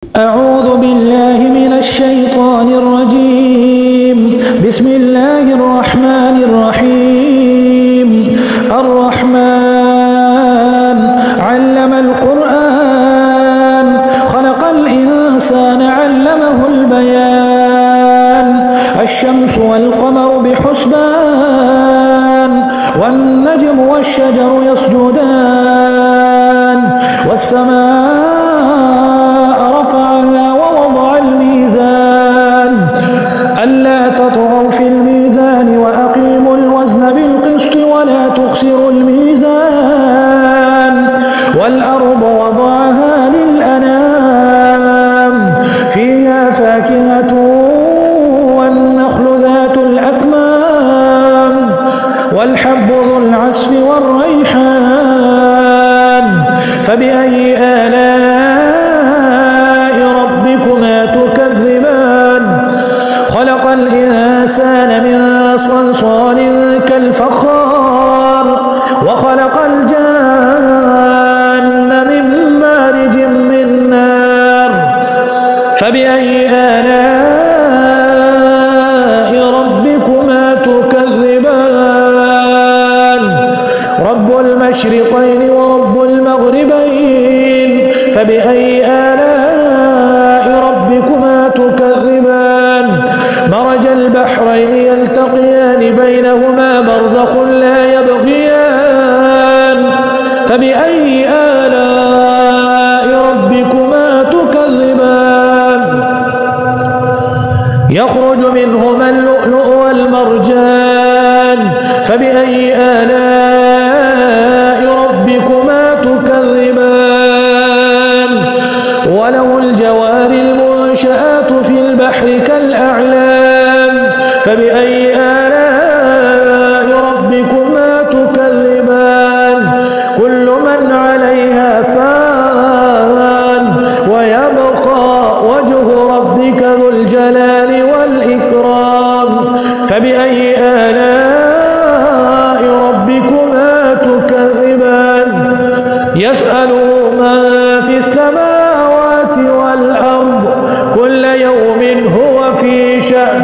أعوذ بالله من الشيطان الرجيم. بسم الله الرحمن الرحيم. الرحمن علم القرآن خلق الإنسان علمه البيان. الشمس والقمر بحسبان والنجم والشجر يسجدان والسماء رفعها ووضع الميزان ألا تطغوا في الميزان وأقيموا الوزن بالقسط ولا تخسروا الميزان والأرض وضعها للأنام فيها فاكهة والنخل ذات الأكمام والحب ذو العصف والريحان فبأي آلاء ربكما تكذبان. خلق الإنسان من صلصال كالفخار وخلق الجان من مارج من نار فبأي آلاء ربكما تكذبان. رب المشرقين ورب المغربين فبأي آلاء ربكما تكذبان. مرج البحرين يلتقيان بينهما برزخ لا يبغيان فبأي آلاء ربكما تكذبان. يخرج منهما اللؤلؤ والمرجان فبأي آلاء ربكما تكذبان. وله الجوار المنشآت في البحر كالأعلام فبأي آلاء ربكما تكذبان. كل من عليها فان ويبقى وجه ربك ذو الجلال والإكرام فبأي آلاء ربكما تكذبان. يسأله من في السماوات والأرض كل يوم هو في شأن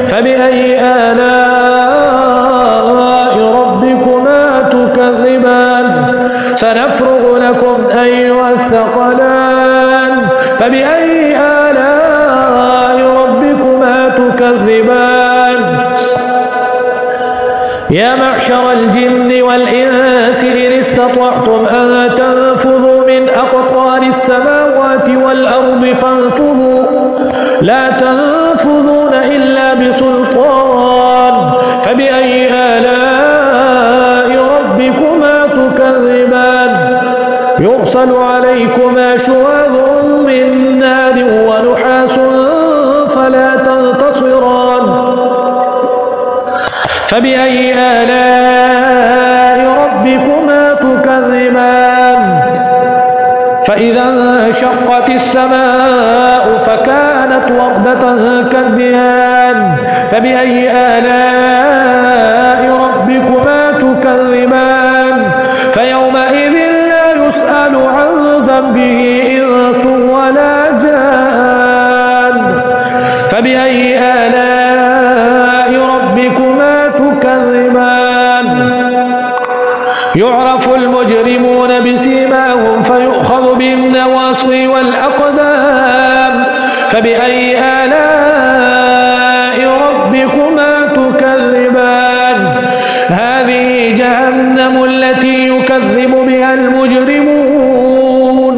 فبأي آلاء ربكما تكذبان. سنفرغ لكم أيها الثقلان فبأي آلاء ربكما تكذبان. يا معشر الجن والإنس إن استطعتم أن تنفذوا من أقطار السماوات والأرض فانفذوا لا تنفذون إلا بسلطان فبأي آلاء ربكما تكذبان. يرسل عليكما شواظ من نار ونحاس فلا تنتصران فبأي آلاء ربكما تكذبان. فإذا انشقت السماء فكانت وردة كالدهان فبأي آلاء ربكما تكذبان. فيومئذ لا يسأل عن ذنبه إنس ولا جان فبأي آلاء ربكما تكذبان. يعرف المجرمون بسيماهم فيؤخذ بالنواصي والأقدام فبأي آلاء ربكما تكذبان. هذه جهنم التي يكذب بها المجرمون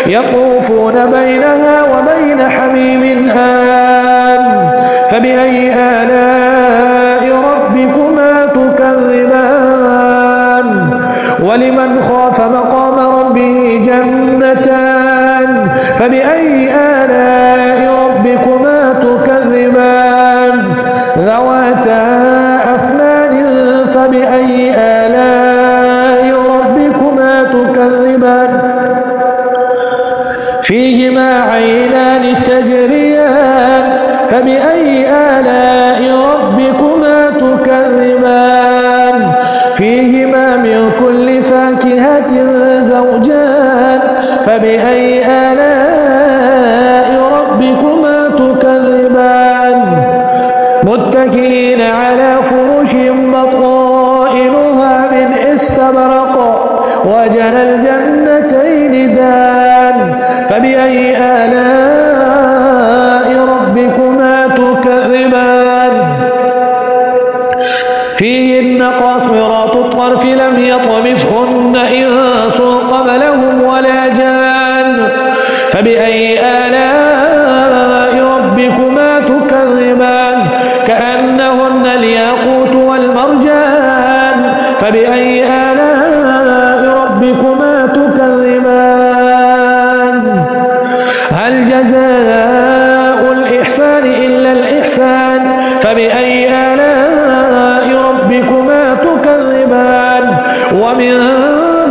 يطوفون بينها وبين حميم آن فبأي آلاء ربكما تكذبان. ولمن خاف مقام ربه جنتان فبأي آلاء ربكما تكذبان. ذواتا أفنان فبأي آلاء ربكما تكذبان. فيهما عينان تجريان فبأي آلاء ربكما تكذبان. فيهما من كل فاكهة زوجان فبأي آلاء متكئين على فرش بطائنها من استبرق وجنى الجنتين دان فبأي آلاء ربكما تكذبان فيهن قاصرات الطرف لم يطمثهن إنس قبلهم ولا جان فبأي آلاء ربكما تكذبان كأنهن الياقوت والمرجان فبأي آلاء ربكما تكذبان هل جزاء الإحسان إلا الإحسان فبأي آلاء ربكما تكذبان ومن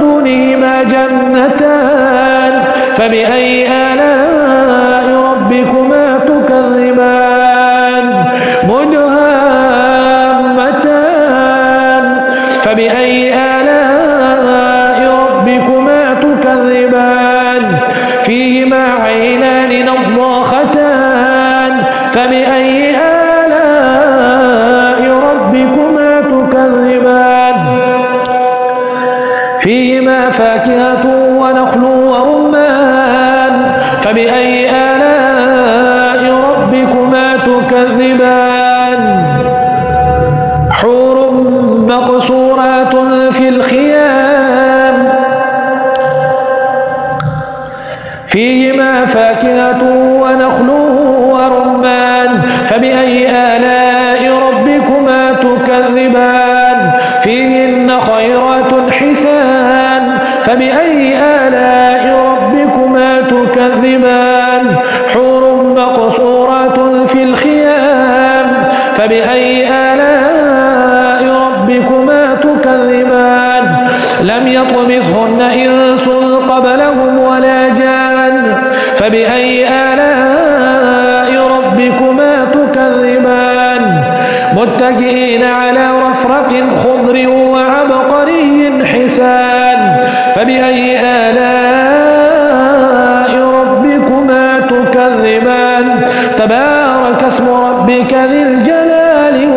دونهما جنتان فبأي آلاء ربكما تكذبان مدهامتان فبأي آلاء ربكما تكذبان فيهما عينان نضاختان فبأي آلاء ربكما تكذبان فيهما فاكهة ونخل ورمان فبأي آلاء ربكما تكذبان حور مقصورات في الخيام فيهما فاكهة ونخل ورمان فبأي آلاء ربكما تكذبان فيهن خيرات حسان فبأي آلاء ربكما تكذبان حور مقصورات في الخيام فبأي آلاء ربكما تكذبان لم يطمثهن إنس قبلهم ولا جان فبأي آلاء ربكما تكذبان متكئين على رفرف خضر وعبقري حسان فبأي آلاء ربكما تكذبان تبارك اسم ربك ذي الجلال